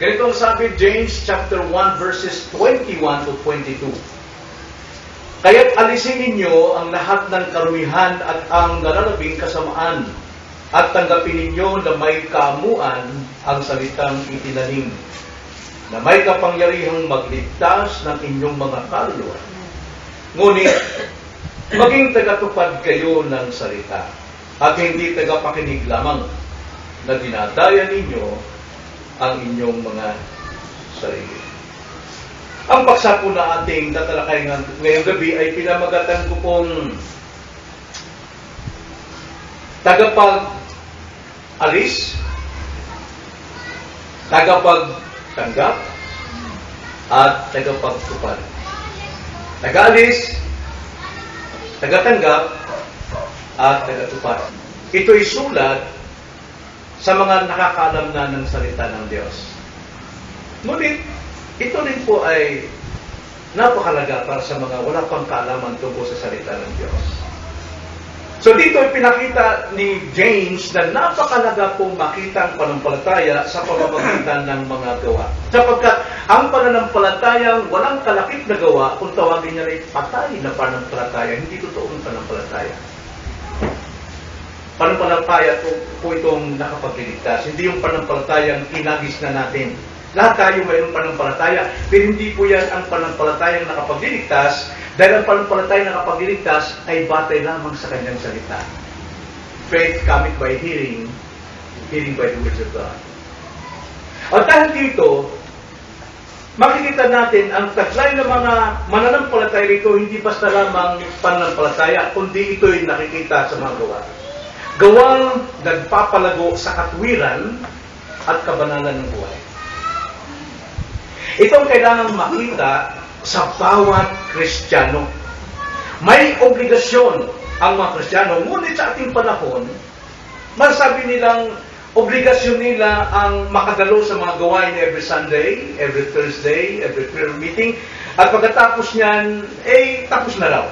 Ganito ang sabi, James chapter 1 verses 21 to 22. Kaya't alisin ninyo ang lahat ng karumihan at ang nalalabing kasamaan, at tanggapin ninyo na may kaamuan ang salitang itinanim, na may kapangyarihang magligtas ng inyong mga kaluluwa. Ngunit, maging tagatupad kayo ng salita, at hindi tagapakinig lamang, na dinadaya ninyo ang inyong mga sarili. Ang paksa po na ating tatalakay ngayong gabi ay pinamagatan ko pong tagapag-alis, tagapagtanggap, at tagapagtupad. Taga-alis, tagatanggap, at tagatupad. Ito'y sulat sa mga nakakaalam na ng salita ng Diyos. Ngunit, ito rin po ay napakalaga para sa mga wala pang kaalaman tungkol sa salita ng Diyos. So dito ay pinakita ni James na napakalaga pong makita ang pananampalataya sa pamamagitan ng mga gawa. Sapagkat ang pananampalatayang walang kalakip na gawa, kung tawagin niya ay patay na pananampalataya, hindi totoong pananampalataya. Pananampalataya po itong nakapagligtas. Hindi yung pananampalatayang kinagis na natin. Lahat tayo mayroong pananampalataya, pero hindi po yan ang pananampalatayang nakapagliligtas, dahil ang pananampalatayang nakapagliligtas ay batay lamang sa kanyang salita. Faith cometh by hearing, hearing by the words of God. At dahil dito, makikita natin ang taglay ng mga mananampalataya rito, hindi basta lamang pananampalataya, kundi ito'y nakikita sa mga gawa. Gawang nagpapalago sa katwiran at kabanalan ng buhay. Ito ang kailangang makita sa bawat Kristiyano. May obligasyon ang mga Kristiyano, ngunit sa ating panahon, masasabi nilang obligasyon nila ang makadalo sa mga gawain every Sunday, every Thursday, every prayer meeting, at pagkatapos niyan, tapos na raw.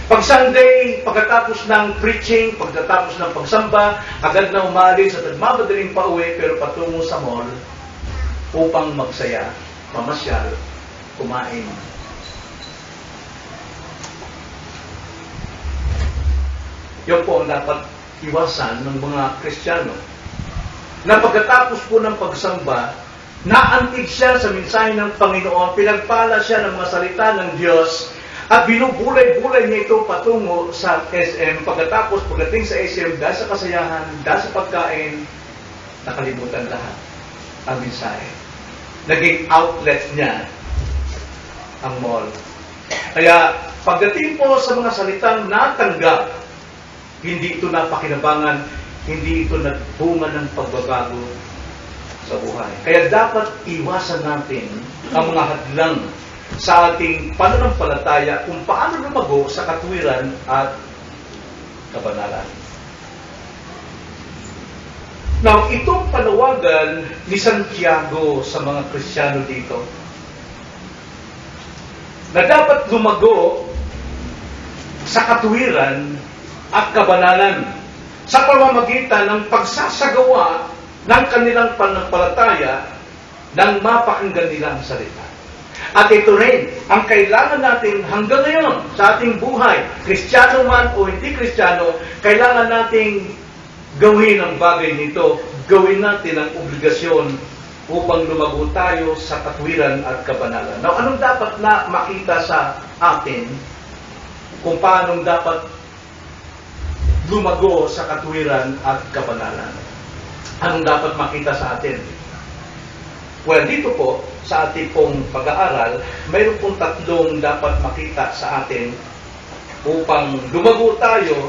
Pag Sunday, pagkatapos ng preaching, pagkatapos ng pagsamba, agad na umalis at nagmamadaling pauwi, pero patungo sa mall, upang magsaya, mamasyal, kumain. Yun po ang dapat iwasan ng mga Kristiyano. Na pagkatapos po ng pagsamba, naantig siya sa mensahe ng Panginoon, pinagpala siya ng mga salita ng Diyos, at binubulay-bulay niya ito patungo sa SM. Pagdating sa SM, dahil sa kasayahan, dahil sa pagkain, nakalimutan lahat ang mensahe. Naging outlet niya ang mall. Kaya pagdating po sa mga salitang natanggap, hindi ito napakinabangan, hindi ito nagbunga ng pagbabago sa buhay. Kaya dapat iwasan natin ang mga hadlang sa ating pananampalataya kung paano lumago sa katwiran at kabanalan. Now, itong panawagan ni Santiago sa mga Kristiyano dito, na dapat lumago sa katwiran at kabanalan sa pamamagitan ng pagsasagawa ng kanilang pananampalataya nang mapakinggan nila ang salita. At ito rin ang kailangan natin hanggang ngayon sa ating buhay, Kristiyano man o hindi Kristiyano, kailangan nating gawin ang bagay nito, gawin natin ang obligasyon upang lumago tayo sa katwiran at kabanalan. Now, anong dapat na makita sa atin kung paano dapat lumago sa katwiran at kabanalan? Anong dapat makita sa atin? Well, dito po, sa ating pong pag-aaral, mayroon pong tatlong dapat makita sa atin upang lumago tayo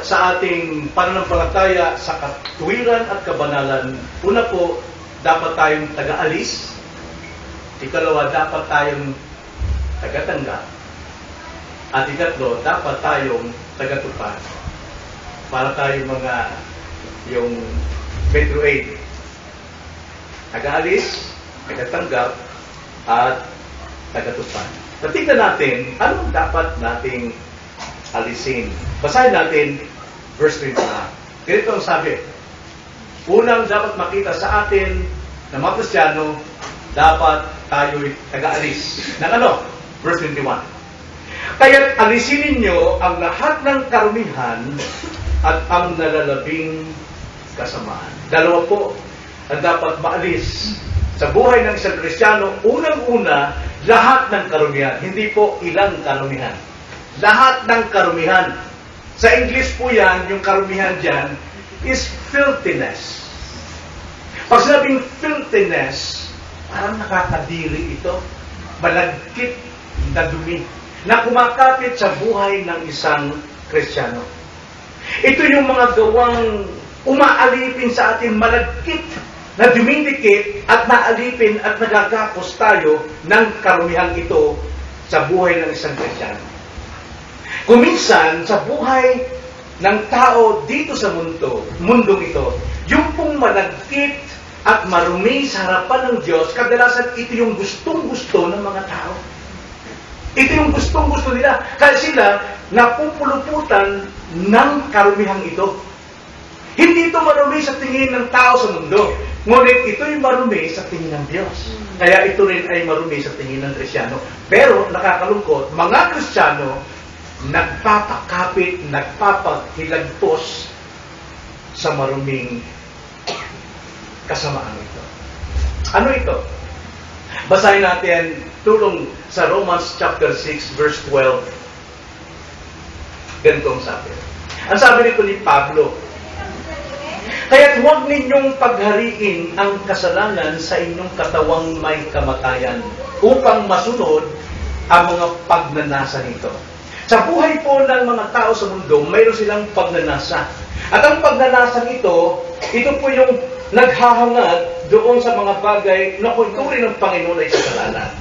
sa ating pananampalataya sa katwiran at kabanalan. Una po, dapat tayong taga-alis. Ikalawa, dapat tayong taga-tanggap. At ikatlo, dapat tayong taga-tupad. Para tayong yung Metro 8. Taga-alis, taga-tanggap, at taga-tupad. Tingnan natin, anong dapat nating alisin. Basahin natin verse 21. Ganito ang sabi. Unang dapat makita sa atin na mga Kristiyano, dapat tayo'y taga-alis ng ano? Verse 21. Kaya't alisin ninyo ang lahat ng karumihan at ang nalalabing kasamaan. Dalawa po ang dapat maalis sa buhay ng isang Kristiyano. Unang-una, lahat ng karumihan. Hindi po ilang karumihan. Lahat ng karumihan. Sa English po yan, yung karumihan dyan is filthiness. Pag sinabing filthiness, parang nakakadiri ito. Malagkit na dumi na kumakapit sa buhay ng isang Kristiyano. Ito yung mga gawang umaalipin sa atin, malagkit na dumidikit at naalipin at nagagapos tayo ng karumihan ito sa buhay ng isang Kristiyano. Kuminsan, sa buhay ng tao dito sa mundong ito, yung pong malagkit at marumi sa harapan ng Diyos, kadalasan ito yung gustong-gusto ng mga tao. Ito yung gustong-gusto nila. Kaya sila napupuluputan ng karumihang ito. Hindi ito marumi sa tingin ng tao sa mundo. Ngunit ito yung marumi sa tingin ng Diyos. Kaya ito rin ay marumi sa tingin ng Kristiyano. Pero nakakalungkot, mga Kristiyano nagpapakapit, nagpapahilagpos sa maruming kasamaan ito. Ano ito? Basahin natin tulong sa Romans chapter 6 verse 12. Ganito ang sabi. Ang sabi nito ni Pablo, kaya't huwag ninyong paghariin ang kasalanan sa inyong katawang may kamatayan upang masunod ang mga pagnanasa nito. Sa buhay po ng mga tao sa mundo, mayroon silang pagnanasa. At ang pagnanasa ito po yung naghahangad doon sa mga bagay na kunturin ng Panginoon ay kasalanan.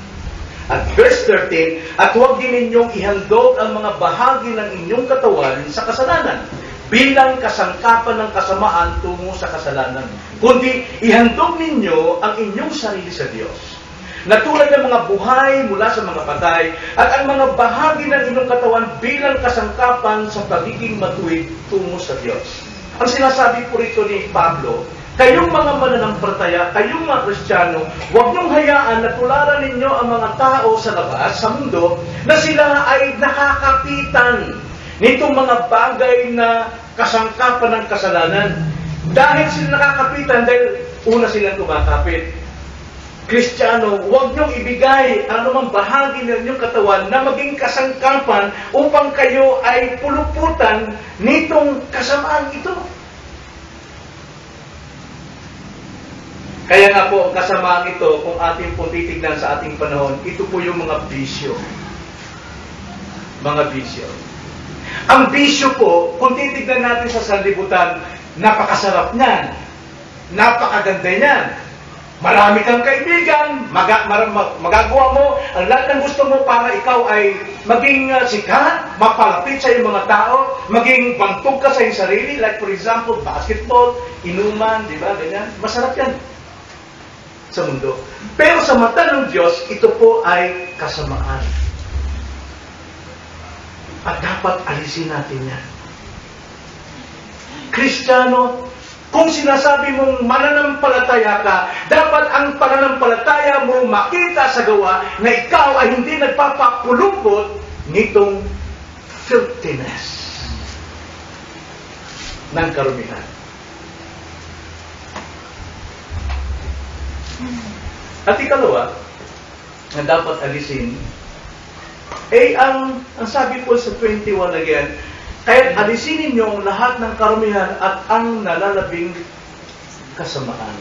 At verse 13, at huwag din ninyong ihandog ang mga bahagi ng inyong katawan sa kasalanan bilang kasangkapan ng kasamaan tungo sa kasalanan, kundi ihandog ninyo ang inyong sarili sa Diyos, na tulad ng mga buhay mula sa mga patay, at ang mga bahagi ng inyong katawan bilang kasangkapan sa pagiging matuwid tungo sa Diyos. Ang sinasabi po rito ni Pablo, kayong mga mananampalataya, kayong mga Kristiyano, huwag niyong hayaan na tularan ninyo ang mga tao sa labas, sa mundo, na sila ay nakakapitan nitong mga bagay na kasangkapan ng kasalanan. Dahil sila nakakapitan, dahil una silang kumakapit. Kristiyano, huwag niyong ibigay ang anumang bahagi ng inyong katawan na maging kasangkapan upang kayo ay puluputan nitong kasamaan ito. Kaya nga po, ang kasamaan ito, kung ating po titignan sa ating panahon, ito po yung mga bisyo. Mga bisyo. Ang bisyo po, kung titignan natin sa sanlibutan, napakasarap niyan. Napakaganda niyan. Marami kang kaibigan, magagawa mo ang lahat ng gusto mo para ikaw ay maging sikat, mapalapit sa iyong mga tao, maging bantog ka sa iyong sarili, like for example, basketball, inuman, di ba, ganyan. Masarap yan sa mundo. Pero sa mata ng Diyos, ito po ay kasamaan. At dapat alisin natin yan. Kristiyano, kung sinasabi mong mananampalataya ka, dapat ang pananampalataya mo makita sa gawa na ikaw ay hindi nagpapapulupot nitong filthiness ng karumihan. At ikalawa, na dapat alisin, ang sabi po sa 21 again, kaya't alisin ninyo ang lahat ng karumihan at ang nalalabing kasamaan.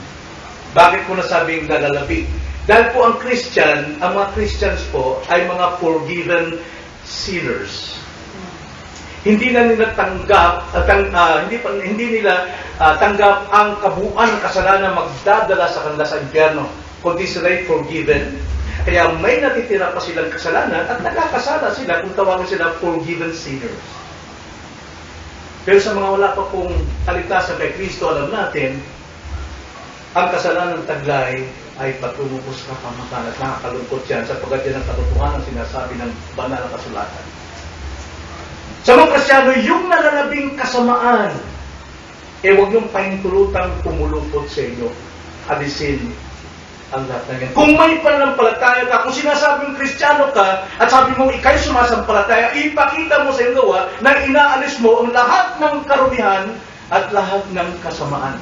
Bakit ko nasabing nalalabing? Dahil po ang mga Christians po ay mga forgiven sinners. Hindi na nila tanggap, hindi nila tanggap ang kabuuan ng kasalanan magdadala sa kanila sa impyerno, kundi sila'y forgiven. Kaya may natitira pa silang kasalanan at nakakasala sila kung tawagin sila forgiven sinners. Pero sa mga wala pa pong kaligtasan kay Kristo, alam natin, ang kasalanan taglay ay patungo po sa kapamakan at nakakalungkot yan sapagkat yan ang katotohanan sinasabi ng banal na kasulatan. Sa mga Kristiyano, yung nalalabing kasamaan, huwag yung pahintulutang pumulupot sa inyo. Alisin ang lahat ng yan. Kung may pananampalataya ka, kung sinasabing Kristiyano ka, at sabi mo ikay sumasampalataya, ipakita mo sa iyong gawa na inaalis mo ang lahat ng karumihan at lahat ng kasamaan.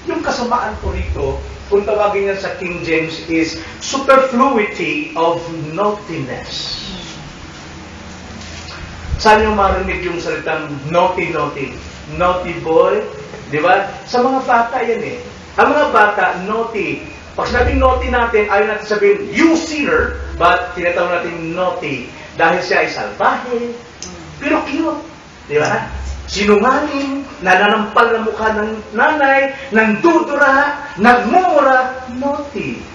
Yung kasamaan po rito, kung tawagin niya sa King James, is superfluity of naughtiness. Saan yung marinig yung salitang naughty-naughty? Naughty boy, di ba? Sa mga bata yan eh. Ang mga bata, naughty. Pag sinabing naughty natin, ayaw natin sabihin, you sinner, but tinatawag natin naughty. Dahil siya ay salbahe, pero cute. Di ba? Sinungaling, nananampal na mukha ng nanay, nandudura, nagmumura, naughty.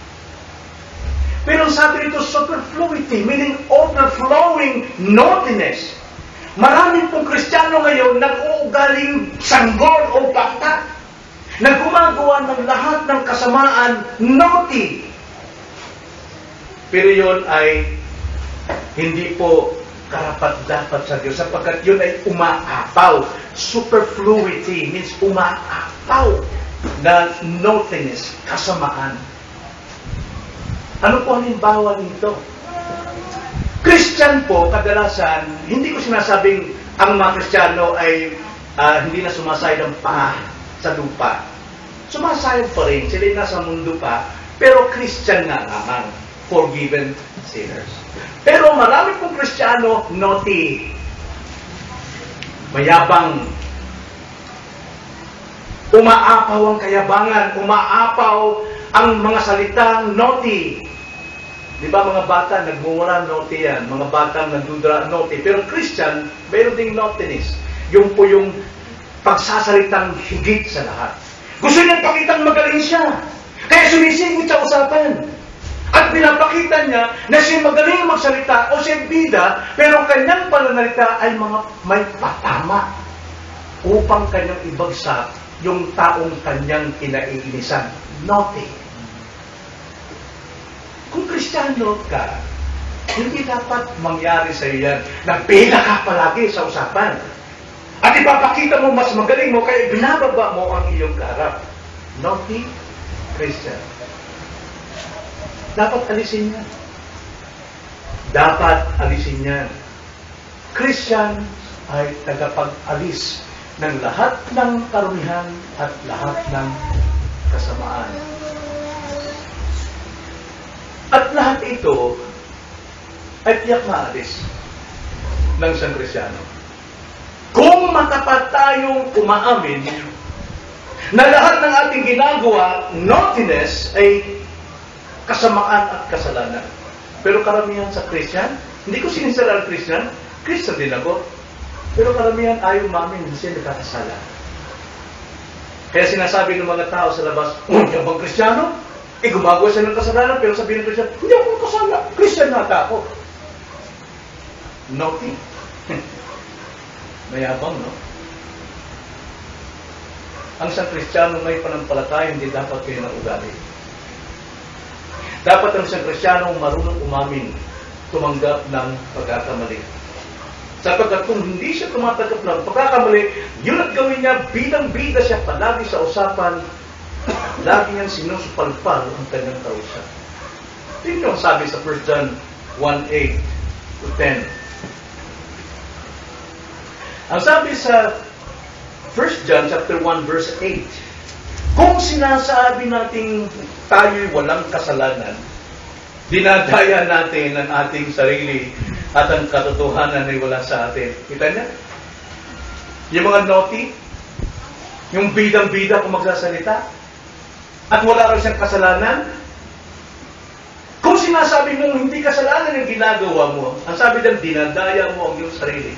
Pero sabi nito, superfluity, meaning overflowing naughtiness. Maraming pong Kristiyano ngayon nag-uugaling sanggol o bata na gumagawa ng lahat ng kasamaan, naughty. Pero yun ay hindi po karapat-dapat sa Diyos sapagkat yun ay umaapaw. Superfluity means umaapaw na naughtiness, kasamaan. Ano po ang halimbawa nito? Christian po, kadalasan, hindi ko sinasabing ang mga Kristiyano ay hindi na sumasayad ang paa sa lupa. Sumasayad pa rin, sila ay nasa mundo pa, pero Christian nga naman, forgiven sinners. Pero marami pong Kristiyano, naughty, mayabang, umaapaw ang kayabangan, umaapaw ang mga salitang naughty. Di ba mga bata, nagmumura, naughty yan. Mga bata nagdudra, naughty. Pero Christian, mayroon ding naughtiness. Yung po yung pagsasalitang higit sa lahat. Gusto niyang pakitang magaling siya. Kaya sumisingit sa usapan. At pinapakita niya na siya magaling magsalita o siya bida, pero kanyang pananalita ay mga may patama upang kanyang ibagsak yung taong kanyang kinaiinisan. Naughty. Kung Kristiyano ka, hindi dapat mangyari sa iyo yan. Nagpila ka palagi sa usapan. At ipapakita mo mas magaling mo, kaya binababa mo ang iyong kaharap. Naughty Christian. Dapat alisin yan. Dapat alisin yan. Christian ay tagapag-alis ng lahat ng karumihan at lahat ng kasamaan. At lahat ito ay tiyak maalis ng isang Kristiyano. Kung matapat tayong umaamin na lahat ng ating ginagawa, naughtiness, ay kasamaan at kasalanan. Pero karamihan sa Christian, hindi ko sinisira ang Christian, Christian din ako. Pero karamihan ayaw umamin, hindi sila nakakasala. Kaya sinasabi ng mga tao sa labas, yung bang Kristiyano? Gumagawa siya ng kasalanan, pero sabihin ng Christian, hindi ako kasala, Christian nata ako. Naughty. Mayabang, no? Ang isang Kristiyano may panampalataya, hindi dapat kayo ng ugali. Dapat ang isang Kristiyano marunong umamin, tumanggap ng pagkakamali. Sapagkat kung hindi siya tumatanggap ng pagkakamali, yun at gawin niya, bidang-bida siya palagi sa usapan, lagi niyang sinusupalpal ang kanyang kausap. Tingnan yung sabi sa 1 John 1:8-10. Ang sabi sa 1 John chapter 1 verse 8, kung sinasabi nating tayo'y walang kasalanan, dinadaya natin ang ating sarili at ang katotohanan ay wala sa atin. Kita niya? Yung mga naughty, yung bidang-bida kung magsasalita, at wala rin siyang kasalanan. Kung sinasabi mong hindi kasalanan yung ginagawa mo, ang sabi din, dinadaya mo ang iyong sarili.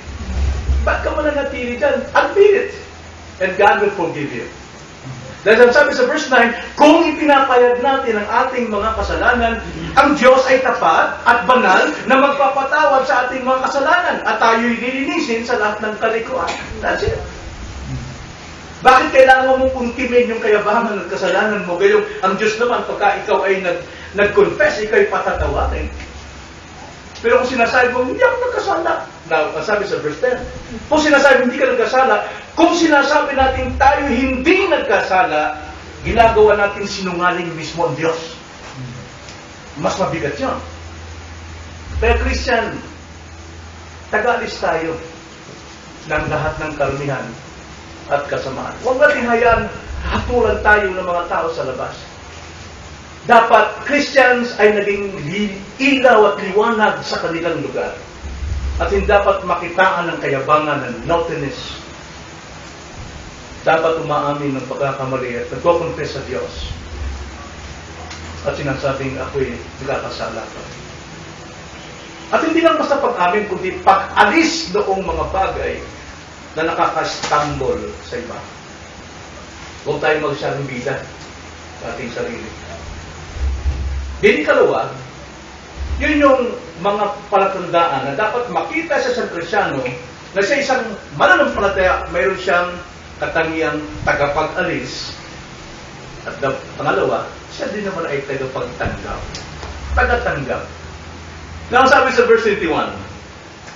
Ba't ka mananatili dyan? Admit it. And God will forgive you. Dahil ang sabi sa verse 9, kung ipinapayag natin ang ating mga kasalanan, ang Diyos ay tapat at banal na magpapatawad sa ating mga kasalanan at tayo'y lilinisin sa lahat ng kalikuan. That's it. Bakit kailangan mong puntimin yung kayabangan at kasalanan mo? Gayong ang Diyos naman, pagka ikaw ay nag-confess, ikaw ay patatawarin. Pero kung sinasabi mo, hindi ako nagkasala. Now, sabi sa verse 10, kung sinasabi hindi ka nagkasala, kung sinasabi natin tayo hindi nagkasala, ginagawa natin sinungaling mismo ang Diyos. Mas mabigat yun. Kaya Christian, taga-alis tayo ng lahat ng karumihan at kasamaan. Huwag natin hayaan hatulan tayo ng mga tao sa labas. Dapat Christians ay naging ilaw at liwanag sa kanilang lugar. At hindi dapat makitaan ng kayabangan ng naughtiness. Dapat umaamin ng pagkakamali at nagko-confess sa Diyos. At sinasabing ako'y nagkakasala pa. At hindi lang basta pag-amin, kundi pag-alis noong mga bagay na nakakastambol sa iba. Huwag tayo magsasalang bida sa ating sarili. Din kalawa, yun yung mga palatandaan na dapat makita sa isang Kristyano na sa isang mananampalataya, mayroon siyang katangiang tagapag-alis. At pangalawa, siya din naman ay tagapagtanggap. Tagatanggap. Now, sabi sa verse 21,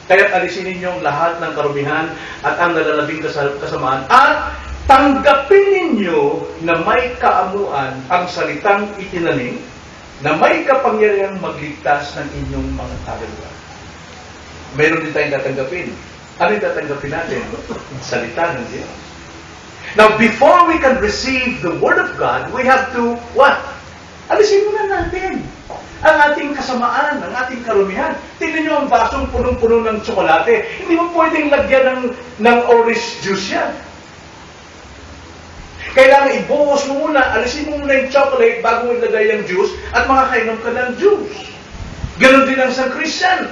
kaya't alisin ninyong lahat ng karumihan at ang nalalabing kasamaan at tanggapin ninyo na may kaamuan ang salitang itinanim na may kapangyarihang magligtas ng inyong mga kaluluwa. Meron din tayong tatanggapin. Ano yung tatanggapin natin? Salita ng Diyos. Now, before we can receive the Word of God, we have to, what? Alisin muna natin ang ating kasamaan, ang ating karumihan. Tingnan nyo ang basong punong-puno ng tsokolate. Hindi mo pwedeng lagyan ng orange juice yan. Kailangan ibuhos mo muna, alisin mo muna yung chocolate bago mo ilagay yung juice at makakainom ka ng juice. Ganon din ang isang Christian.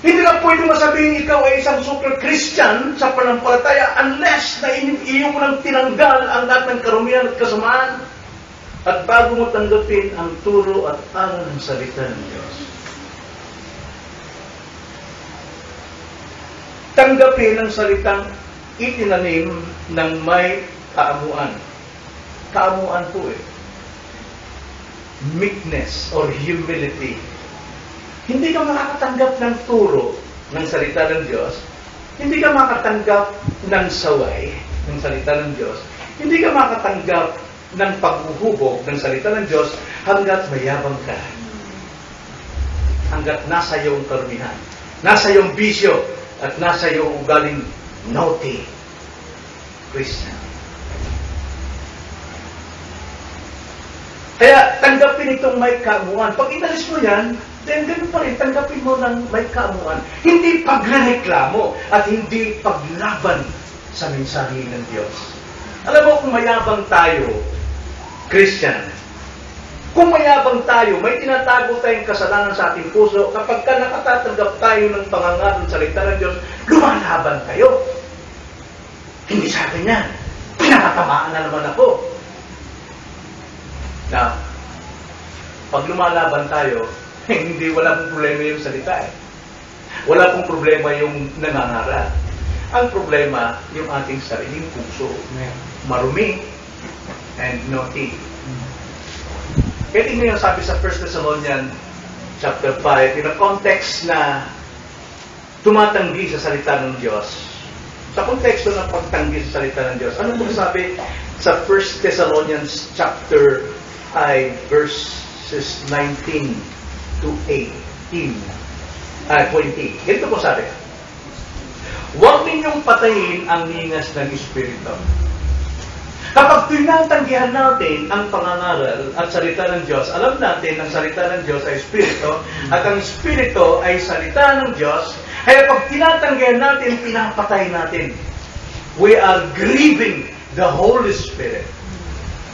Hindi lang pwede masabihin ikaw ay isang super Christian sa panampalataya unless na iyo mo nang tinanggal ang lahat ng karumihan at kasamaan at bago mo tanggapin ang turo at aral ng salita ng Diyos. Tanggapin ang salitang itinanim ng may kaamuan. Kaamuan po meekness or humility. Hindi ka makakatanggap ng turo ng salita ng Diyos. Hindi ka makakatanggap ng saway ng salita ng Diyos. Hindi ka makakatanggap ng paghuhubog ng salita ng Diyos hanggat mayabang ka. Hanggat nasa iyong karumihan, nasa iyong bisyo, at nasa iyong ugaling naughty Christian. Kaya tanggapin itong may kaamuan. Pag inalis mo yan, then ganun pa rin, tanggapin mo ng may kaamuan. Hindi pagreklamo at hindi paglaban sa mensahe ng Diyos. Alam mo, kung mayabang tayo, Christian, kung mayabang tayo, may tinatago tayong kasalanan sa ating puso, kapag ka nakatatanggap tayo ng pangangaral ng salita ng Diyos, lumalaban kayo. Hindi sa akin yan. Pinakatamaan na naman ako. Na, pag lumalaban tayo, hindi, wala pong problema yung salita Wala pong problema yung nangangaral. Ang problema, yung ating sariling puso. Marumi and naughty. Kaya tingnan yung sabi sa 1 Thessalonians chapter 5, in a context na tumatanggi sa salita ng Diyos. Sa konteksto ng pagtanggi sa salita ng Diyos. Ano mo sabi sa 1 Thessalonians chapter 5, verses 19 to 18, 20. Ganito po sabi. Huwag ninyong patayin ang ningas ng Espiritu. Kapag tinatanggihan natin ang pangangaral at salita ng Diyos, alam natin ang salita ng Diyos ay Espiritu at ang Espiritu ay salita ng Diyos. Kaya pag tinatanggihan natin, pinapatay natin. We are grieving the Holy Spirit.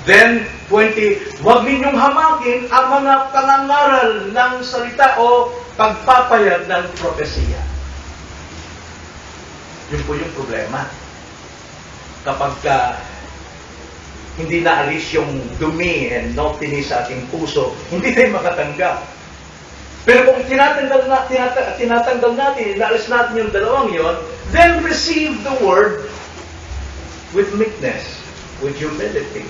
Then, 20, huwag ninyong hamakin ang mga pangangaral ng salita o pagpapayag ng propesiya. Yun po yung problema. Kapag hindi naalis yung dumi and naughtiness sa ating puso, hindi tayo makatanggap. Pero kung tinatanggal natin, inaalis natin yung dalawang yon, then receive the word with meekness, with humility.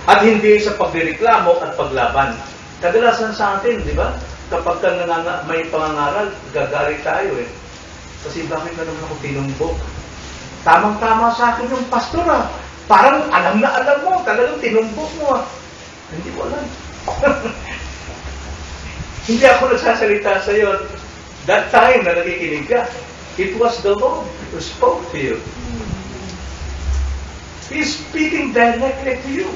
At hindi sa pagreklamo at paglaban. Kadalasan sa atin, di ba? Kapag may pangangaral, gagalit tayo Kasi bakit na naman ako tinumbok? Tamang-tama sa akin yung pastor Parang alam na alam mo, talagang tinumbok mo Hindi ko alam. Hindi ako nagsasalita sa iyo. That time na nakikinig ka, it was the Lord who spoke to you. He's speaking directly to you.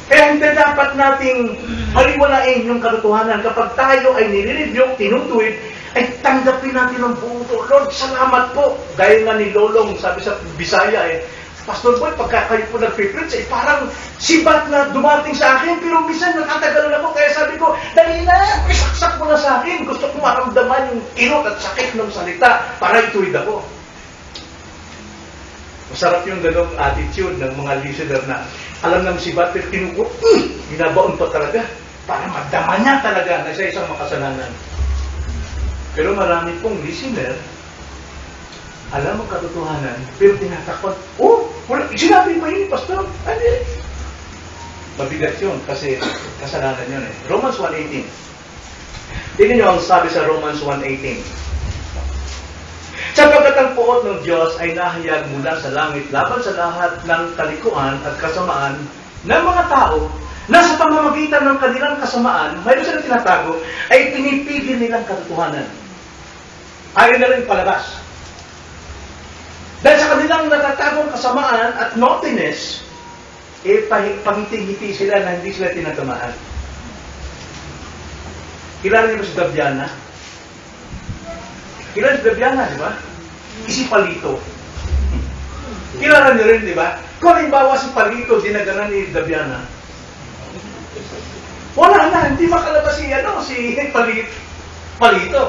Kaya hindi dapat nating haliwalain yung katotohanan. Kapag tayo ay nire-review, tinutuwid, ay tanggapin natin ang buong to. Lord, salamat po. Dahil nga ni Lolong, sabi sa Bisaya Pastor Boy, pagka kayo po nag-preach, parang sibat na dumating sa akin, pero minsan nakatagalan ako, kaya sabi ko, dali na, isaksak mo na sa akin. Gusto ko maramdaman yung kirot at sakit ng salita para ituwid ako. Masarap yung ganong attitude ng mga listener na alam ng sibat, pero tinukot, binabaon pa talaga para magdama niya talaga na isa-isang makasalanan. Pero marami pong listener, alam ang katotohanan, pero tinatakot, wala, sinabi pa yun, Pastor. Mabigat yun, kasi kasalanan yun Romans 1:18. Tingnan nyo ang sabi sa Romans 1:18. Sapagkat ang puot ng Diyos ay nahayag mula sa langit laban sa lahat ng kalikuan at kasamaan ng mga tao na sa pamamagitan ng kanilang kasamaan, mayroon silang tinatago, ay pinipigil nilang katotohanan. Ayaw na rin palabas. Dahil sa kanilang natatagong kasamaan at naughtiness, pangiti-ngiti sila na hindi sila tinatamaan. Kilala niyo ba si Dabiana? Kilala si Dabiana, di ba? Si Palito. Kilala niyo rin, di ba? Kung halimbawa si Palito, dinaganan ni Dabiana, wala na, hindi makalabas si Palito.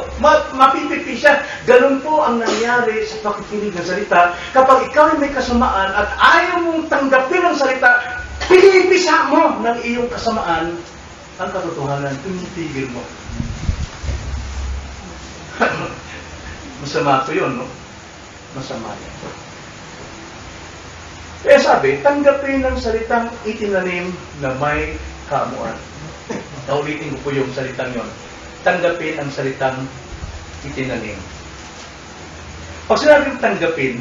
Mapipipi siya. Ganun po ang nangyari sa pakikinig ng salita. Kapag ikaw ay may kasamaan at ayaw mong tanggapin ang salita, pinipisa mo ng iyong kasamaan ang katotohanan. Pinitigil mo. Masama ko yun, no? Masama yun. Kaya sabi, tanggapin ang salitang itinanim na may kamuan. Naulitin ko po yung salitang yon. Tanggapin ang salitang itinanim. Pag sinabing tanggapin,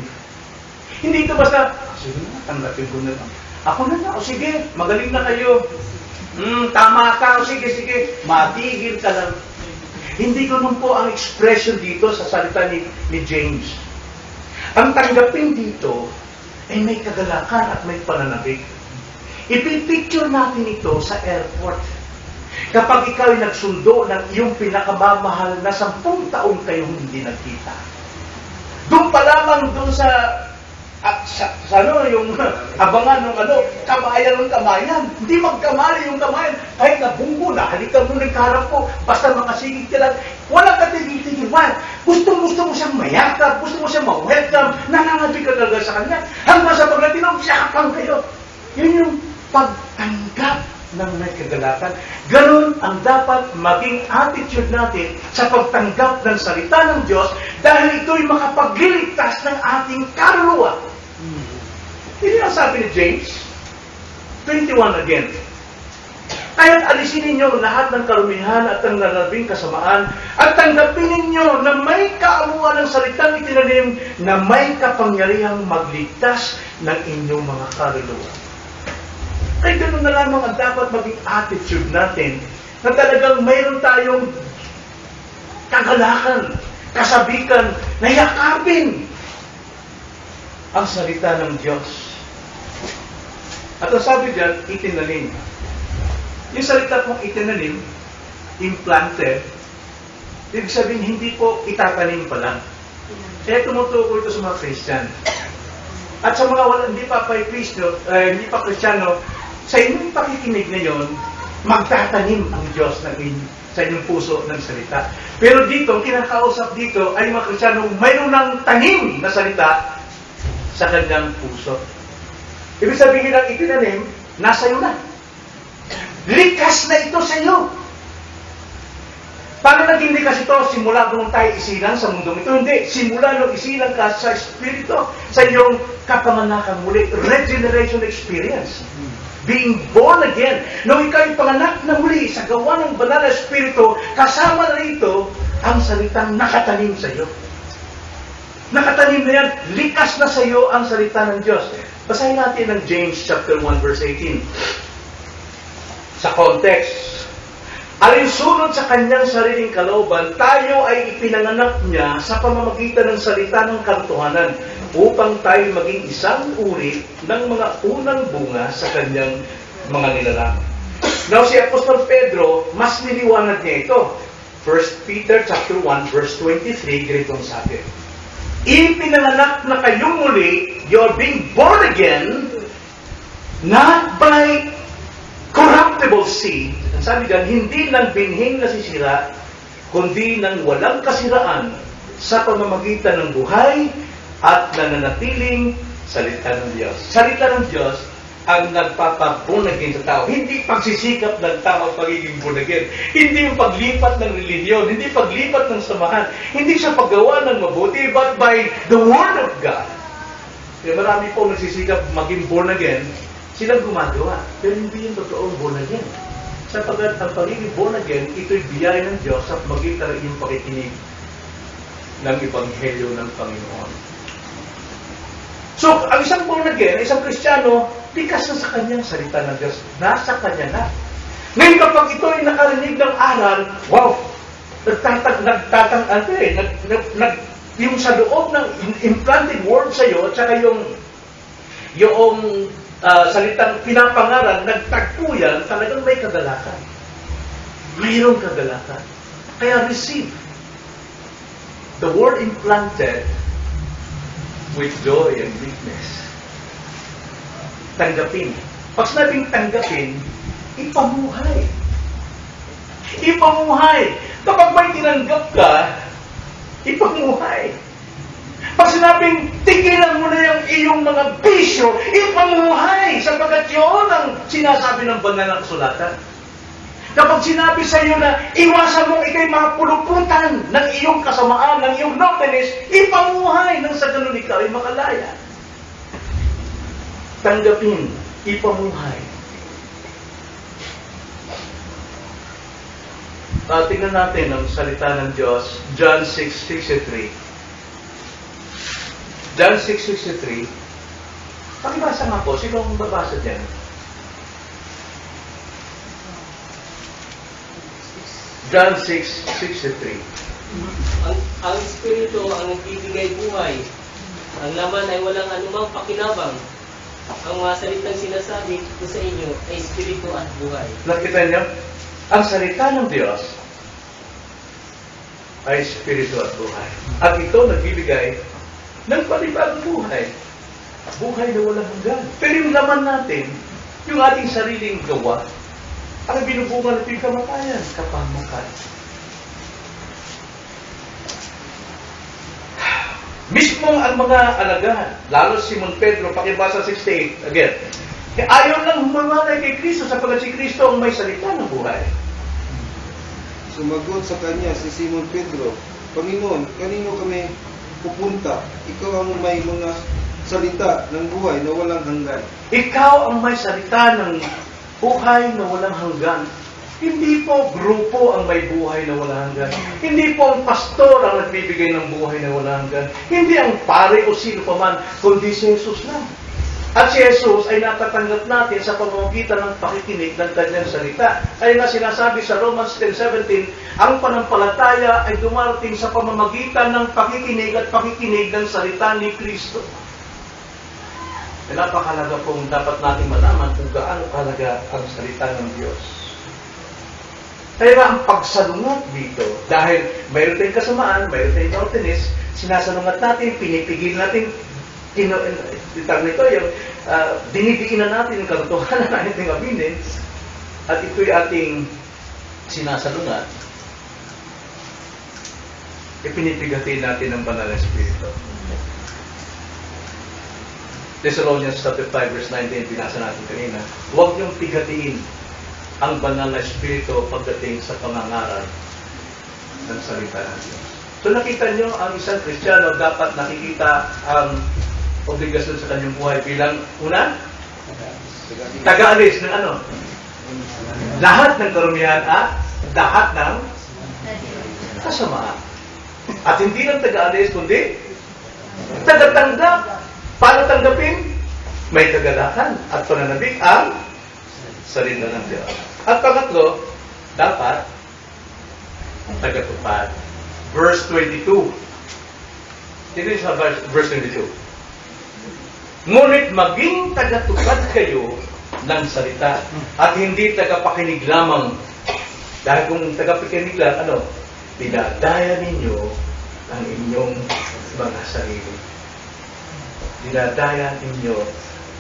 hindi ito basta, sige na, tanggapin ko na lang. Ako na na, o sige, magaling na kayo. Tama ka, o sige, matigil ka lang. Hindi ko nun po ang expression dito sa salita ni James. Ang tanggapin dito ay may kagalakan at may pananabik. Ipipicture natin ito sa airport. Kapag ikaw ay nagsundo ng iyong pinakamamahal na 10 taon kayong hindi nagkita. Doon pa lamang doon sa yung abangan ng kamayan ng kamayan. Hindi magkamali yung kamayan. Kahit nabunggo na, halika mo ng karap ko, basta makasigit ka lang. Walang katigil-tigilan. Gusto mo siyang mayakap, gusto mo siyang ma-welcome, nanangabi ka talaga sa kanya. Hanggang sa pagdating, siyakapang kayo. Yun yung pagtanggap ng may kagalakan. Ganun ang dapat maging attitude natin sa pagtanggap ng salita ng Diyos dahil ito'y makapagliligtas ng ating kaluluwa. Hindi ang sabi ni James 21 again. Kaya't alisin ninyo lahat ng karumihan at ang narabing kasamaan at tanggapin ninyo na may kaamuan ng salitang itinanim na may kapangyarihang magligtas ng inyong mga kaluluwa. Ay, ganoon na lamang ang dapat maging attitude natin na talagang mayroon tayong kagalakan, kasabikan, na yakapin ang salita ng Diyos. At ang sabi diyan, itinanim. Yung salita pong itinanim, implanted, ibig sabihin hindi po itatanim pa lang. Kaya tumutukoy ito sa mga Christian. At sa mga hindi pa Kristiyano, sa inyong pakikinig ngayon, magtatanim ang Diyos sa inyong puso ng salita. Pero dito, kinakausap dito ay mga Kristiyanong mayroon ng tanim na salita sa kanyang puso. Ibig sabihin ng itinanim, nasa iyo na. Likas na ito sa iyo. Paano naging likas ito? Simula nung tayo isilang sa mundong ito? Hindi. Simula nung isilang ka sa Espiritu, sa iyong kapanganakan muli. Regeneration experience. Being born again. Nung ikaw ipanganak na muli sa gawa ng banal na Espiritu, kasama na rito ang salitang nakatanim sa iyo. Nakatanim na yan, likas na sa iyo ang salita ng Diyos. Basahin natin ang James chapter 1 verse 18. Sa context, alinsunod sa kanyang sariling kalooban, tayo ay ipinanganak niya sa pamamagitan ng salita ng katotohanan upang tayo maging isang uri ng mga unang bunga sa kanyang mga nilalang. Now, si Apostol Pedro, mas niliwanag niya ito. 1 Peter chapter 1 verse 23, ganitong sabi. Ipinanganak na kayong muli, you're being born again, not by corruptible seed. Ang sabi dyan, hindi ng binhing nasisira, kundi ng walang kasiraan sa pamamagitan ng buhay at nananatiling salita ng Diyos. Salita ng Diyos ang nagpapabborn again sa tao. Hindi pagsisikap ng tao pagiging born again. Hindi yung paglipat ng relihiyon. Hindi paglipat ng samahan. Hindi siya paggawa ng mabuti, but by the Word of God. Kaya marami po nagsisikap maging born again, silang gumagawa. Pero hindi yung totoong born again. Sapagat ang pagiging born again, ito'y biyaya ng Diyos at magitan ng iyong pakikinig ng Ebanghelyo ng Panginoon. So, ang isang born again, isang Kristiyano, likas na sa kanyang salita ng Diyos. Nasa kanya na. Ngayon kapag ito ay nakarinig ng aral, wow! Yung sa loob ng implanted word sa iyo, at saka yung salitang pinapangaral, nagtagpo yan, talagang may kagalakan. Mayroong kagalakan. Kaya receive the word implanted with joy and meekness. Tanggapin. Pag sinabing tanggapin, ipamuhay. Ipamuhay. Kapag may tinanggap ka, ipamuhay. Pag sinabing tigilan mo na yung iyong mga bisyo, ipamuhay. Sapagkat yun ang sinasabi ng banal na kasulatan. Kapag sinabi sa iyo na iwasan mo ikay mapuluputan ng iyong kasamaan, ng iyong naughtiness, ipamuhay nang sa ganun ikaw ay makalaya. Tanggapin, ipamuhay. Tingnan natin ang salita ng Diyos, John 6:63. John 6:63. Pakibasa nga po, sino ang babasa dyan? John 6:63. Ang Espiritu ang nagbibigay buhay. Ang laman ay walang anumang pakinabang. Ang mga salitang sinasabi ko sa inyo ay Espiritu at buhay. Nakita niyo? Ang salita ng Diyos ay Espiritu at buhay. At ito nagbibigay ng panibagong buhay. Buhay na walang hanggan. Pero yung laman natin, yung ating sariling gawa, ang binubunga natin kamatayan, kapamakan. Mismo ang mga alagahan, lalo si Simon Pedro, pakibasa 68, again, ayaw lang humamalay kay Kristo sapagkat si Kristo ang may salita ng buhay. Sumagot sa kanya si Simon Pedro, Panginoon, kanino kami pupunta? Ikaw ang may mga salita ng buhay na walang hanggan. Ikaw ang may salita ng buhay na walang hanggan. Hindi po grupo ang may buhay na walang hanggan. Hindi po ang pastor ang nagbibigay ng buhay na walang hanggan. Hindi ang pare o sino pa man, kundi si Jesus lang. At si Jesus ay natatanggap natin sa pamamagitan ng pakikinig ng kanyang salita. Kaya nga sinasabi sa Romans 10:17, ang panampalataya ay dumarating sa pamamagitan ng pakikinig at pakikinig ng salita ni Kristo. Napakahalaga pong dapat natin malaman kung gaano kahalaga ang salita ng Diyos. Kaya ang pagsalungat dito, dahil mayroon tayong kasamaan, mayroon tayong naughtiness, sinasalungat natin, pinipigil natin, dinidiinan natin yung katotohanan na ating aminin, at ito'y ating sinasalungat, ipinipigatin natin ng banal na Espiritu. Thessalonians chapter 5 verse 19, binasa natin kanina, huwag niyong pigatiin ang banal na Espiritu pagdating sa pangangaral ng salita ng Diyos. So nakita niyo, ang isang Kristiyano dapat nakikita ang obligasyon sa kanyang buhay bilang una, taga-alis ng ano? Lahat ng karumihan at lahat ng kasamaan. At hindi lang taga-alis, kundi taga-tanggap. Paano tanggapin? may kagalakan at pananabik ang salita ng Diyos. At pangatlo, dapat tagatupad. Verse 22. Tignan sa verse 22. Ngunit maging tagatupad kayo ng salita at hindi tagapakinig lamang. Dahil kung tagapakinig lang, dinadaya ninyo ang inyong mga sarili. Dinadaya ninyo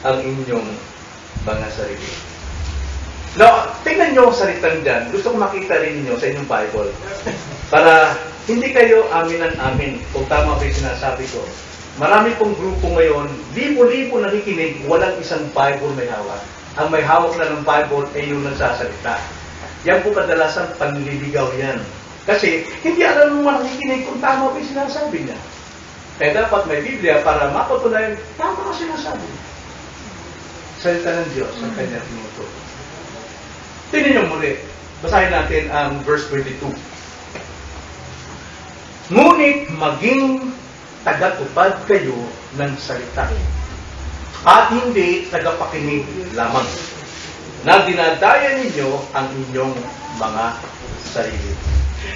ang inyong mga sarili. Now, tingnan nyo ang salitang dyan. Gusto ko makita rin ninyo sa inyong Bible. Para hindi kayo amin kung tama ba yung sinasabi ko. Marami pong grupo ngayon, libo-libo nakikinig, walang isang Bible may hawak. Ang may hawak na ng Bible ay yung nagsasalita. Yan po kadalasan panliligaw yan. Kasi hindi alam mo nakikinig kung tama ba yung sinasabi niya. Kaya dapat may Biblia para mapatunayan, tama ka sinasabi niya. Salita ng Diyos ang kanya tinuturo. Tingnan niyo muli. Basahin natin ang verse 22. Ngunit maging tagatupad kayo ng salita at hindi tagapakinig lamang na dinadaya ninyo ang inyong mga sarili.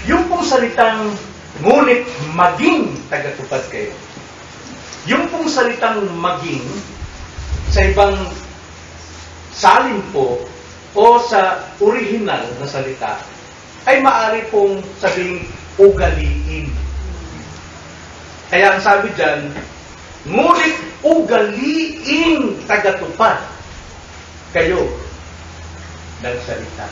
Yung pong salitang ngunit maging tagatupad kayo. Yung pong salitang maging sa ibang salin po o sa original na salita ay maaari pong sabing ugaliin. Kaya ang sabi dyan, ngunit ugaliin tagatupad kayo ng salita.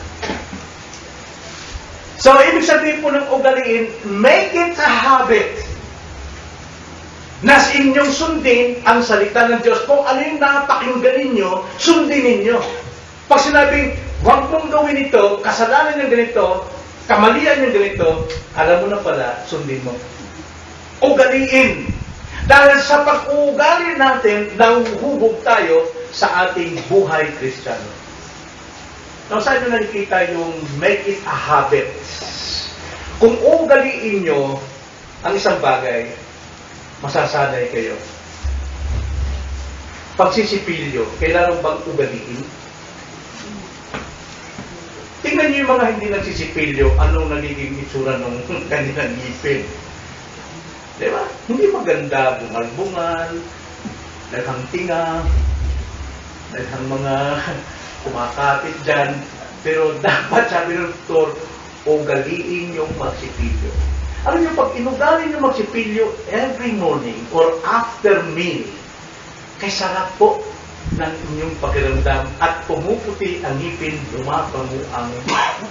So, ibig sabihin po ng ugaliin, make it a habit na sa inyong sundin ang salita ng Diyos. Kung ano yung napakinggan ninyo, sundin ninyo. Pag sinabing, huwag mong gawin ito, kasalanan ng ganito, kamalian ng ganito, alam mo na pala, sundin mo. Ugaliin. Dahil sa pag-uugali natin, nahuhubog tayo sa ating buhay Kristiyano. Now, saan nyo nakikita yung make it a habit? Kung ugaliin nyo ang isang bagay, masasanay kayo. Pagsisipilyo, kailangan bang ugaliin? Tingnan nyo yung mga hindi nagsisipilyo, anong nagiging itsura ng kanilang ngipin. Diba? Hindi maganda, bungal-bungal, daghang tinga, daghang mga kumakapit dyan. Pero dapat, sabi ng doktor, ugaliin yung magsipilyo. Alam nyo, pag inugali yung magsipilyo every morning or after meal, kay sarap po ng inyong pakiramdam at pumuputi ang ngipin, lumabango ang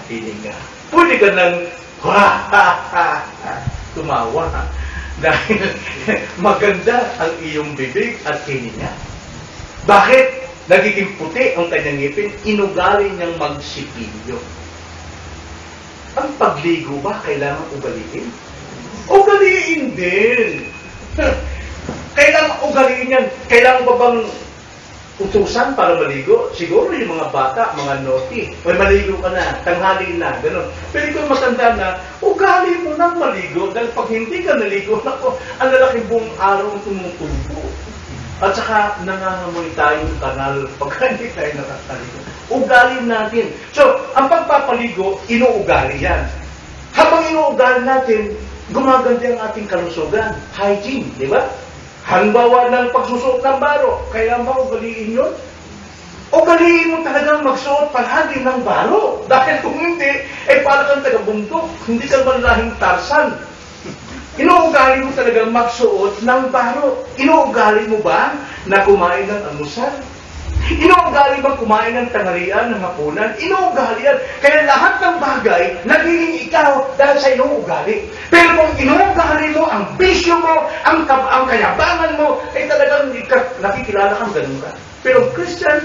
hininga. Pwede ka nang tumawa dahil maganda ang iyong bibig at hininga. Bakit? Nagiging puti ang kanyang ngipin, inugali niyang magsipilyo. Ang pagligo ba kailangan ugaliin? Ugaliin din! Kailangan ugaliin yan. Kailangan ba bang utusan para maligo? Siguro yung mga bata, mga naughty. May maligo ka na, tanghali na, gano'n. Pero kung matanda na, ugali mo nang maligo. Dahil pag hindi ka naligo, nako, ang lalaking buong araw tumutubo. At saka nangangamoy tayong kanal pag hindi tayo nakakaligo. Ugali natin. So, ang pagpapaligo, inuugali yan. Habang inuugali natin, gumaganda ang ating kalusugan. Hygiene, di ba? Halimbawa ng pagsusuot ng baro. Kaya ba ugaliin yun? Ugaliin mo talagang magsuot palagi ng baro. Dahil kung hindi, para kang taga-bundok. Hindi ka malahing Tarzan. Inuugali mo talagang magsuot ng baro. Inuugali mo ba na kumain ng almusal? Inuugali ba kumain ng tanghalian, ng hapunan? Inuugali yan. Kaya lahat ng bagay, nagiging ikaw dahil sa inuugali. Pero kung inuugali mo, ang bisyo mo, ang kayabangan mo, ay talagang nakikilala kang ganun ka. Pero Christian,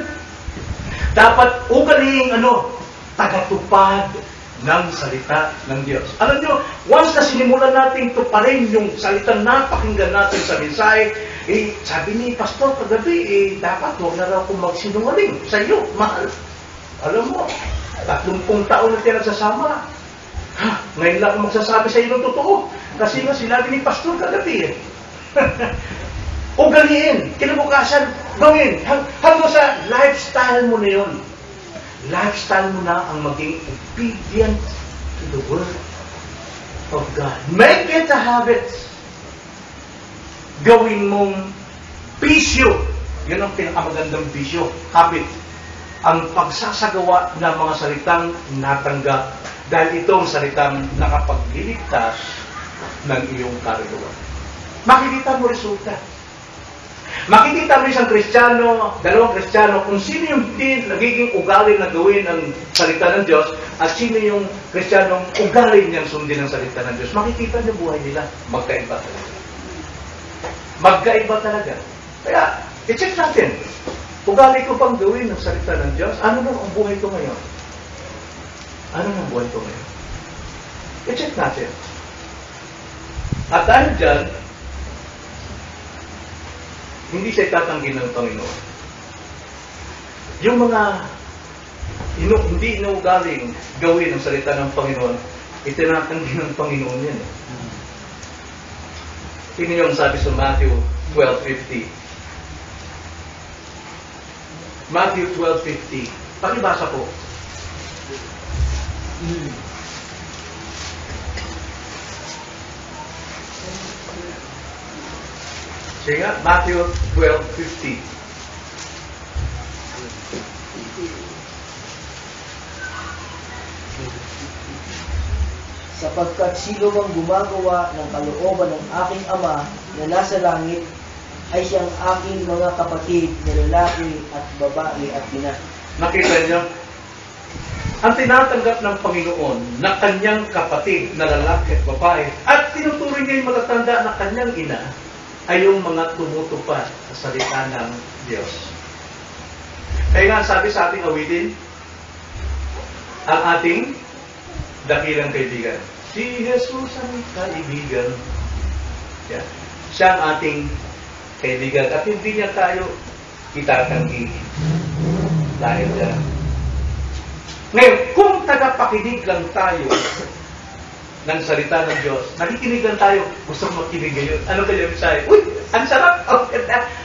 dapat ugaliing tagatupad ng salita ng Diyos. Alam nyo, once na sinimulan natin tuparin yung salitang napakinggan natin sa mensahe, sabi ni Pastor kagabi, dapat huwag na raw akong magsinungaling sa iyo, mahal. Alam mo, 30 taon na tayo nagsasama. Ngayon lang ako magsasabi sa iyo ng totoo. Kasi nga sinabi ni Pastor kagabi. ugaliin, kinabukasan, gawin. Hanggang sa lifestyle mo na yun. Lifestyle mo na ang maging obedient to the Word of God. Make it a habit. Gawin mong bisyo. Yun ang pinakamagandang bisyo. Habit. Ang pagsasagawa ng mga salitang natanggap. Dahil ito ang salitang nakapagliligtas ng iyong kaluluwa. Makikita mo resulta. Makikita mo isang Kristiyano, dalawang Kristiyano, kung sino yung hindi nagiging ugali na gawin ang salita ng Diyos at sino yung Kristiyanong ugali niyang sundin ang salita ng Diyos. Makikita niyo buhay nila. Magkaiba talaga. Magkaiba talaga. Kaya, i-check natin. Ugali ko bang gawin ang salita ng Diyos? Ano na ang buhay ko ngayon? Ano na ang buhay ko ngayon? I-check natin. At dahil dyan, hindi siya itatanggi ng Panginoon. Yung mga hindi inuugaling gawin ang salita ng Panginoon, itinatanggi ng Panginoon yan. Tingnan yung sabi sa Matthew 12:50. Matthew 12:50. Pakibasa po. Sige nga, Matthew 12:50. Sapagkat sino mang gumagawa ng kalooban ng aking Ama na nasa langit, ay siyang aking mga kapatid na lalaki at babae at ina. Nakita niyo? Ang tinatanggap ng Panginoon na kanyang kapatid na lalaki at babae at tinuturing niya yung matatanda na kanyang ina ay yung mga tumutupad sa salita ng Diyos. Kaya nga sabi sa ating awitin, ang ating dakilang kaibigan. Si Jesus ang kaibigan. Yeah. Siya ang ating kaibigan. At hindi niya tayo itatanggi. Dahil dyan. Ngayon, kung tagapakinig lang tayo ng salita ng Diyos, nakikinig lang tayo, gusto mo makinig ngayon. Ano kayo yung sabi? Uy, ang sarap! Oh,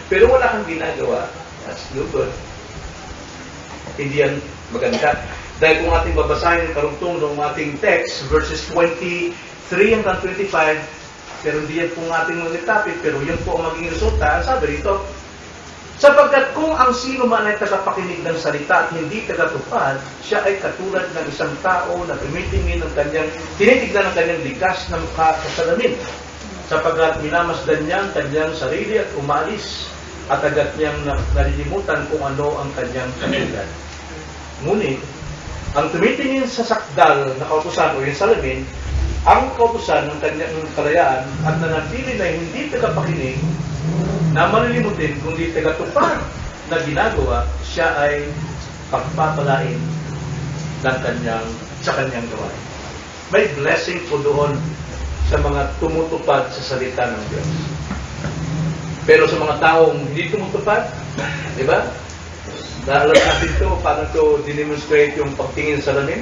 pero wala kang ginagawa. That's no good. Hindi yan maganda. Dahil kung ating babasahin ang karugtong ng ating text, verses 23 hanggang 25, pero hindi yan pong ating mga topic, pero yan po ang magiging resulta. Sabi rito, sapagkat kung ang sino man ay tagapakinig ng salita at hindi tagatupad, siya ay katulad ng isang tao na tinitignan ng kanyang likas na mukha sa salamin. Sapagkat minamasdan niya ang kanyang sarili at umalis, at agad niyang nalilimutan kung ano ang kanyang katulad. Ngunit, ang tumitingin sa sakdal na kautusan o yung salamin, ang kautusan ng kanyang kalayaan at nanatili na hindi tagapakinig, na malilimutin kundi tagatupad na ginagawa, siya ay pagpapalain ng sa kanyang gawain. May blessing po doon sa mga tumutupad sa salita ng Diyos. Pero sa mga taong hindi tumutupad, di ba? Alam natin ito, paano ito dinemonstrate yung pagtingin sa salamin?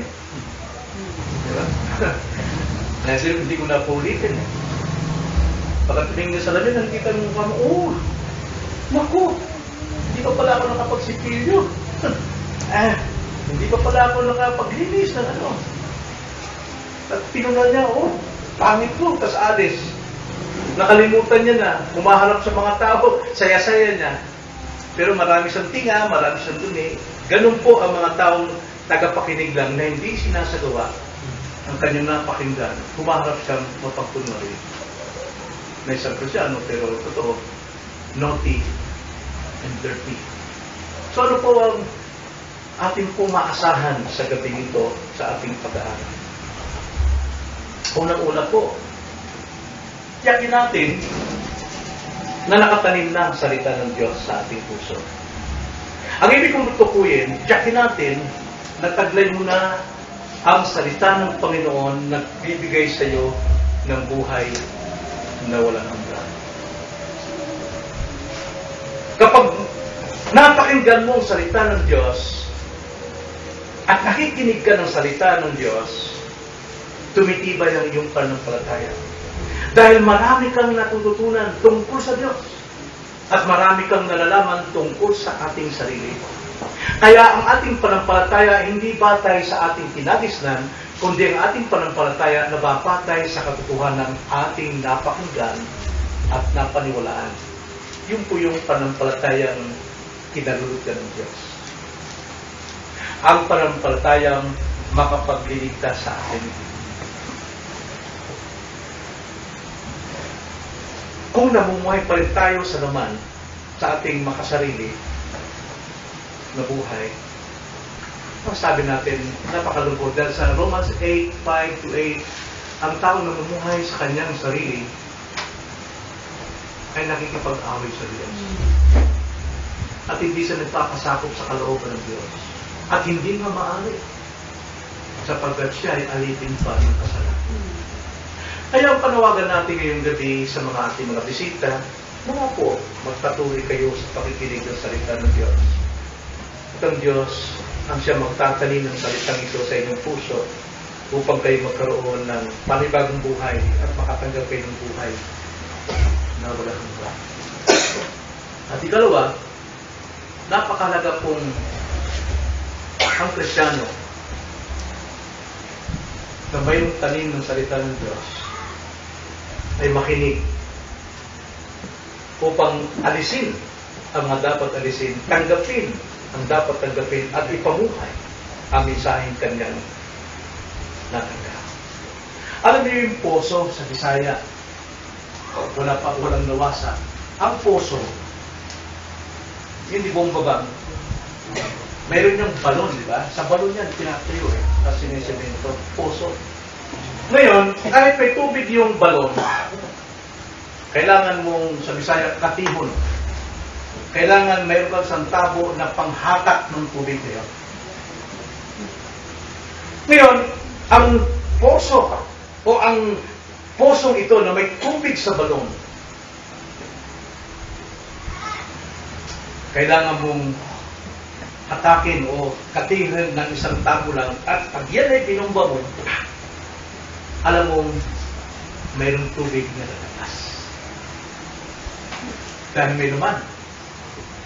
Diba? Kasi hindi ko na pulitin. Pagkatingin sa salamin, nakikita mo mukha mo, oh, naku, hindi pa pala ako nakapagsipilyo. Hindi pa pala ako nakapaglinis ng ano. At pinunal niya, oh, pangit ko, tas alis. Nakalimutan niya na, umaharap sa mga tao, saya-saya niya. Pero marami siyang tinga, marami siyang dumi. Ganun po ang mga taong tagapakinig lang na hindi sinasagawa ang kanyang napakinggan. Humaharap siyang mapagkunwari. May isang Kristyano, pero totoo, naughty and dirty. So ano po ang ating pong maasahan sa gabi nito sa ating pag-aaral? Unang-una po, yakin natin na nakatanim na ang salita ng Diyos sa ating puso. Ang ibig kong tutukuyin, tiyakin natin na taglay mo na ang salita ng Panginoon na bibigay sa iyo ng buhay na walang hanggan. Kapag napakinggan mo ang salita ng Diyos at nakikinig ka ng salita ng Diyos, tumitibay ang iyong pananampalataya. Dahil marami kang natututunan tungkol sa Diyos. At marami kang nalalaman tungkol sa ating sarili. Kaya ang ating panampalataya hindi batay sa ating kinagisnan, kundi ang ating panampalataya na batay sa katotohanan ng ating napakinggan at napaniwalaan. Yun po yung panampalatayang kinalulugan ng Diyos. Ang panampalatayang makapagliligtas sa atin. Kung namumuhay pa rin tayo sa laman, sa ating makasarili na buhay, sabi natin, napakalungkot. Dahil sa Romans 8:5-8, ang tao na namumuhay sa kanyang sarili ay nakikipag-away sa Diyos. At hindi siya nagpapasakop sa kalooban ng Diyos. At hindi nga maaari, sapagkat siya ay alipin pa ng kasalanan. Kaya ang panawagan natin ngayong gabi sa mga ating mga bisita, mga po, magpatuloy kayo sa pakikinig ng salita ng Diyos. At ang Diyos ang siya magtatanim ng salitang ito sa inyong puso upang kayo magkaroon ng panibagong buhay at makatanggap kayo ng buhay na wala hanggan. At ikalawa, napakahalaga pong ang Kristiyano na mayroong tanim ng salita ng Diyos ay makinig upang alisin ang mga dapat alisin, tanggapin ang dapat tanggapin at ipamuhay ang mensaheng kanyang natanggap. Alam niyo yung poso sa Bisaya, walang nawasa. Ang poso, hindi bumbabang. Mayroon yung balon, di ba? Sa balon yan, pinatayo eh. Tapos sinisemento, poso. Ngayon, kahit may tubig yung balon, kailangan mong, sa Bisaya, katihon. Kailangan mayroon kang isang tabo na panghatak ng tubig ngayon. Ngayon, ang poso o ang posong ito na may tubig sa balon, kailangan mong hatakin o katihin ng isang tabo lang at pag yan ay pinumba mo, alam mong mayroong tubig na lalabas. Dahil may naman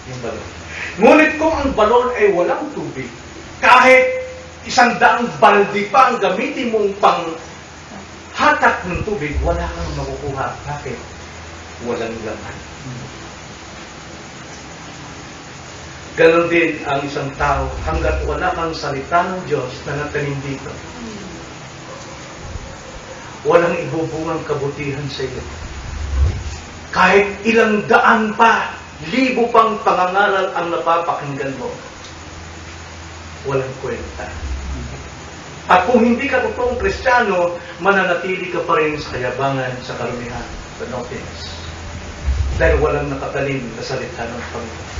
yung balon. Ngunit kung ang balon ay walang tubig, kahit 100 baldi pa ang gamitin mong pang hatak ng tubig, wala kang makukuha. Bakit? Walang laman. Ganon din ang isang tao hanggat wala kang salita ng Diyos na natanim dito. Walang ibubungang kabutihan sa iyo. Kahit ilang daan pa, libo pang pangangaral ang napapakinggan mo, walang kwenta. At kung hindi ka totoong Kristiyano, mananatili ka pa rin sa kayabangan, sa karumihan, sa nothingness. Dahil walang nakatanim na salita ng Panginoon.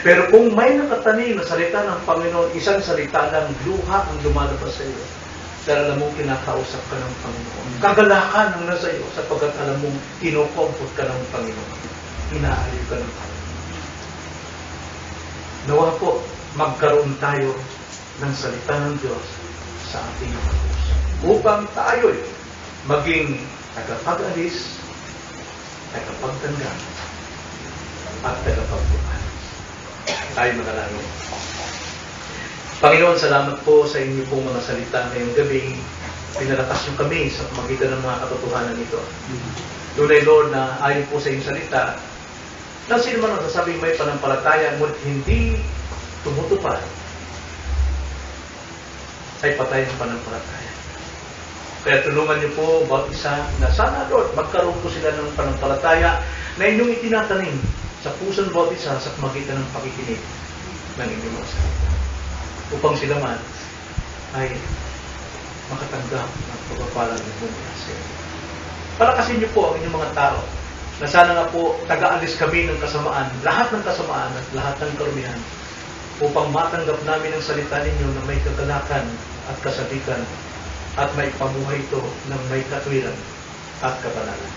Pero kung may nakatanim na salita ng Panginoon, isang salita lang, luha ang lumalabas sa iyo. Dahil alam mong kinakausap ka ng Panginoon. Kagalakan ang nasa iyo sapagkat alam mong kinukomport ka ng Panginoon. Inaaliw ka ng Panginoon. Nawa po, magkaroon tayo ng salita ng Diyos sa ating mga puso. Upang tayo'y maging tagapag-alis, tagapagtanggap, at tagapagbukas. Tayo manalangin. Panginoon, salamat po sa inyo pong mga salita ngayong gabi. Pinalakas niyo kami sa pamagitan ng mga katotohanan nito. Tunay, Lord, na ayon po sa inyong salita, na sino man ang sasabing may panampalataya, ngunit hindi tumutupad, ay patay ang panampalataya. Kaya tulungan niyo po bawat isa na sana, Lord, magkaroon po sila ng panampalataya na inyong itinatanim sa puso ng bawat isa sa pamagitan ng pakikinig ng inyong mga salita. Upang sila man ay makatanggap ng pagpapalang ng mula sa iyo. Palakasin niyo po ang inyong mga tao na sana nga po taga-alis kami ng kasamaan, lahat ng kasamaan at lahat ng karumihan upang matanggap namin ang salita ninyo na may kagalakan at kasabikan at may pamuhay ito ng may katwiran at kabanalan.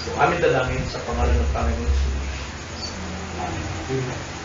So, aming dalangin sa pangalan ng Panginoon Jesus. Amen.